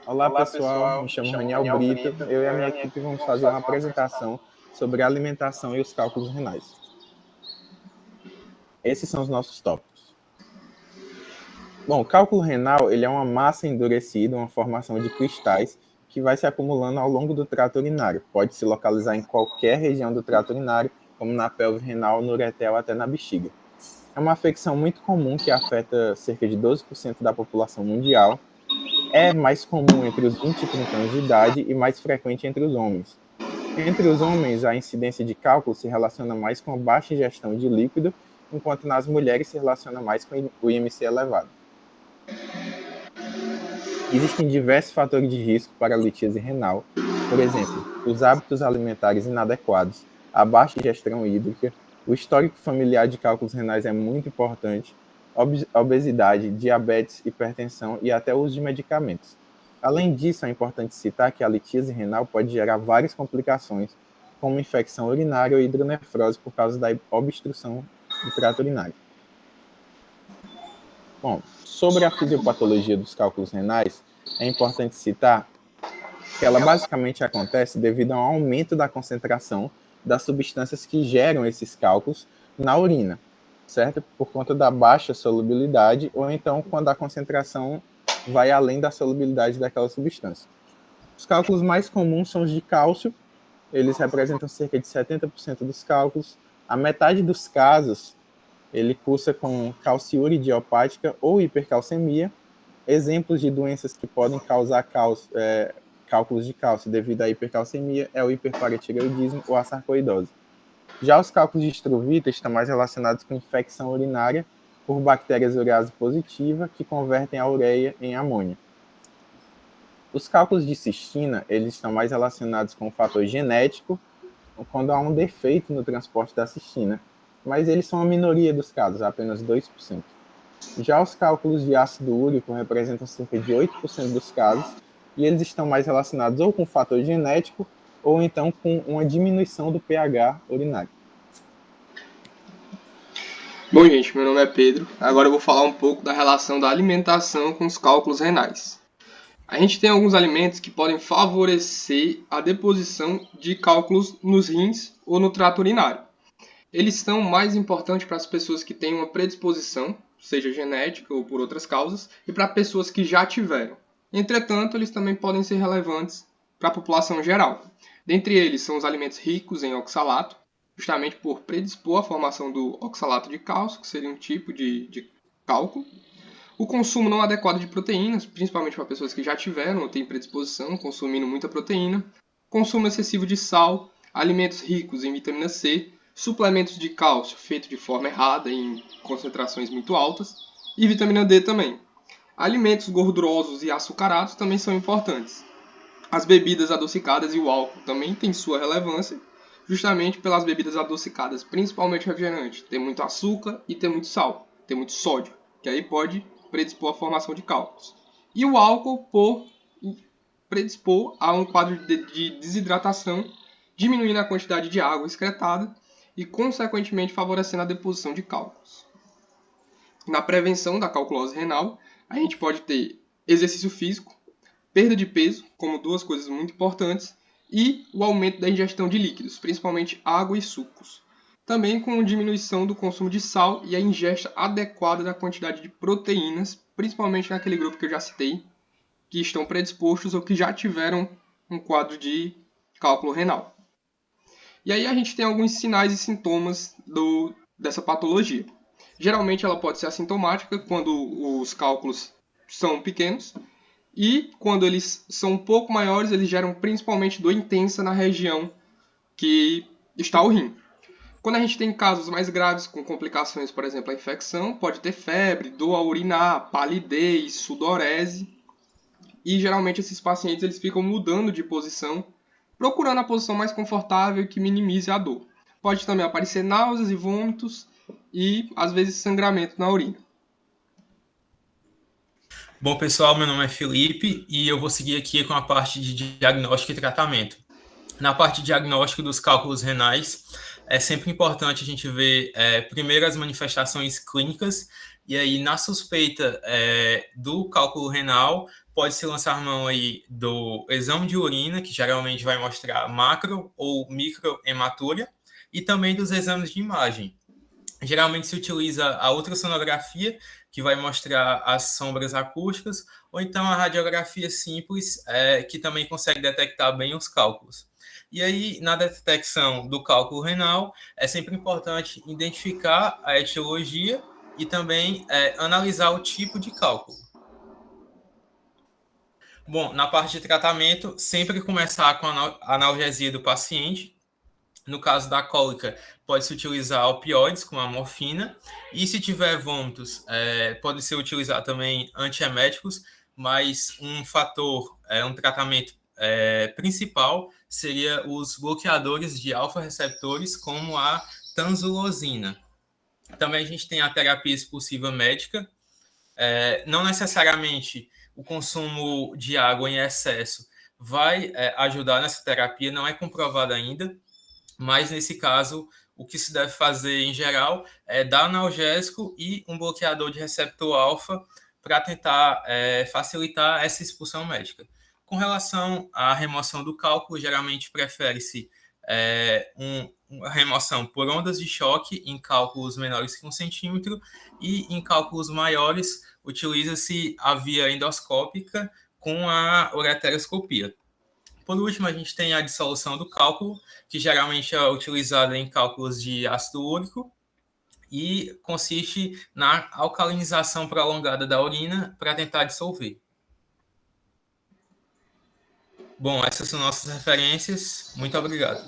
Olá pessoal, me chamo Raniel Brito. Eu e a minha equipe vamos fazer uma apresentação sobre a alimentação e os cálculos renais. Esses são os nossos tópicos. Bom, o cálculo renal ele é uma massa endurecida, uma formação de cristais que vai se acumulando ao longo do trato urinário. Pode se localizar em qualquer região do trato urinário, como na pelve renal, no ureter até na bexiga. É uma afecção muito comum que afeta cerca de 12% da população mundial. É mais comum entre os 20 e 30 anos de idade e mais frequente entre os homens. Entre os homens, a incidência de cálculo se relaciona mais com a baixa ingestão de líquido, enquanto nas mulheres se relaciona mais com o IMC elevado. Existem diversos fatores de risco para a litíase renal, por exemplo, os hábitos alimentares inadequados, a baixa ingestão hídrica, o histórico familiar de cálculos renais é muito importante, obesidade, diabetes, hipertensão e até o uso de medicamentos. Além disso, é importante citar que a litíase renal pode gerar várias complicações, como infecção urinária ou hidronefrose por causa da obstrução do trato urinário. Bom, sobre a fisiopatologia dos cálculos renais, é importante citar que ela basicamente acontece devido a um aumento da concentração das substâncias que geram esses cálculos na urina, certo? Por conta da baixa solubilidade ou então quando a concentração vai além da solubilidade daquela substância. Os cálculos mais comuns são os de cálcio, eles representam cerca de 70% dos cálculos. A metade dos casos, ele cursa com calciúria idiopática ou hipercalcemia. Exemplos de doenças que podem causar cálculos de cálcio devido à hipercalcemia é o hiperparatireoidismo ou a sarcoidose. Já os cálculos de Struvita estão mais relacionados com infecção urinária por bactérias urease positiva que convertem a ureia em amônia. Os cálculos de cistina, eles estão mais relacionados com o fator genético, quando há um defeito no transporte da cistina, mas eles são a minoria dos casos, apenas 2%. Já os cálculos de ácido úrico representam cerca de 8% dos casos, e eles estão mais relacionados ou com o fator genético, ou então com uma diminuição do pH urinário. Bom, gente, meu nome é Pedro. Agora eu vou falar um pouco da relação da alimentação com os cálculos renais. A gente tem alguns alimentos que podem favorecer a deposição de cálculos nos rins ou no trato urinário. Eles são mais importantes para as pessoas que têm uma predisposição, seja genética ou por outras causas, e para pessoas que já tiveram. Entretanto, eles também podem ser relevantes para a população geral. Dentre eles são os alimentos ricos em oxalato, justamente por predispor à formação do oxalato de cálcio, que seria um tipo de cálculo. O consumo não adequado de proteínas, principalmente para pessoas que já tiveram ou têm predisposição, consumindo muita proteína. Consumo excessivo de sal, alimentos ricos em vitamina C, suplementos de cálcio feitos de forma errada, em concentrações muito altas, e vitamina D também. Alimentos gordurosos e açucarados também são importantes. As bebidas adocicadas e o álcool também têm sua relevância, justamente pelas bebidas adocicadas, principalmente refrigerante, tem muito açúcar e tem muito sal, tem muito sódio, que aí pode predispor à formação de cálculos. E o álcool por predispor a um quadro de desidratação, diminuindo a quantidade de água excretada e, consequentemente, favorecendo a deposição de cálculos. Na prevenção da calculose renal, a gente pode ter exercício físico, perda de peso, como duas coisas muito importantes, e o aumento da ingestão de líquidos, principalmente água e sucos. Também com diminuição do consumo de sal e a ingesta adequada da quantidade de proteínas, principalmente naquele grupo que eu já citei, que estão predispostos ou que já tiveram um quadro de cálculo renal. E aí a gente tem alguns sinais e sintomas dessa patologia. Geralmente ela pode ser assintomática quando os cálculos são pequenos e quando eles são um pouco maiores, eles geram principalmente dor intensa na região que está o rim. Quando a gente tem casos mais graves com complicações, por exemplo, a infecção, pode ter febre, dor ao urinar, palidez, sudorese. E geralmente esses pacientes eles ficam mudando de posição, procurando a posição mais confortável que minimize a dor. Pode também aparecer náuseas e vômitos e, às vezes, sangramento na urina. Bom, pessoal, meu nome é Felipe e eu vou seguir aqui com a parte de diagnóstico e tratamento. Na parte de diagnóstico dos cálculos renais, é sempre importante a gente ver primeiro as manifestações clínicas, E aí, na suspeita do cálculo renal, pode-se lançar mão aí do exame de urina, que geralmente vai mostrar macro ou microhematúria, e também dos exames de imagem. Geralmente se utiliza a ultrassonografia, que vai mostrar as sombras acústicas, ou então a radiografia simples, que também consegue detectar bem os cálculos. E aí, na detecção do cálculo renal, é sempre importante identificar a etiologia e também analisar o tipo de cálculo. Bom, na parte de tratamento, sempre começar com a analgesia do paciente. No caso da cólica, pode-se utilizar opioides, como a morfina, e se tiver vômitos, pode ser utilizar também antieméticos, mas um fator, um tratamento principal seria os bloqueadores de alfa-receptores, como a tanzulosina. Também a gente tem a terapia expulsiva médica. Não necessariamente o consumo de água em excesso vai ajudar nessa terapia, não é comprovado ainda, mas nesse caso, o que se deve fazer em geral é dar analgésico e um bloqueador de receptor alfa para tentar facilitar essa expulsão médica. Com relação à remoção do cálculo, geralmente prefere-se uma remoção por ondas de choque em cálculos menores que 1 centímetro e em cálculos maiores utiliza-se a via endoscópica com a ureteroscopia. Por último, a gente tem a dissolução do cálculo, que geralmente é utilizada em cálculos de ácido úrico e consiste na alcalinização prolongada da urina para tentar dissolver. Bom, essas são nossas referências. Muito obrigado.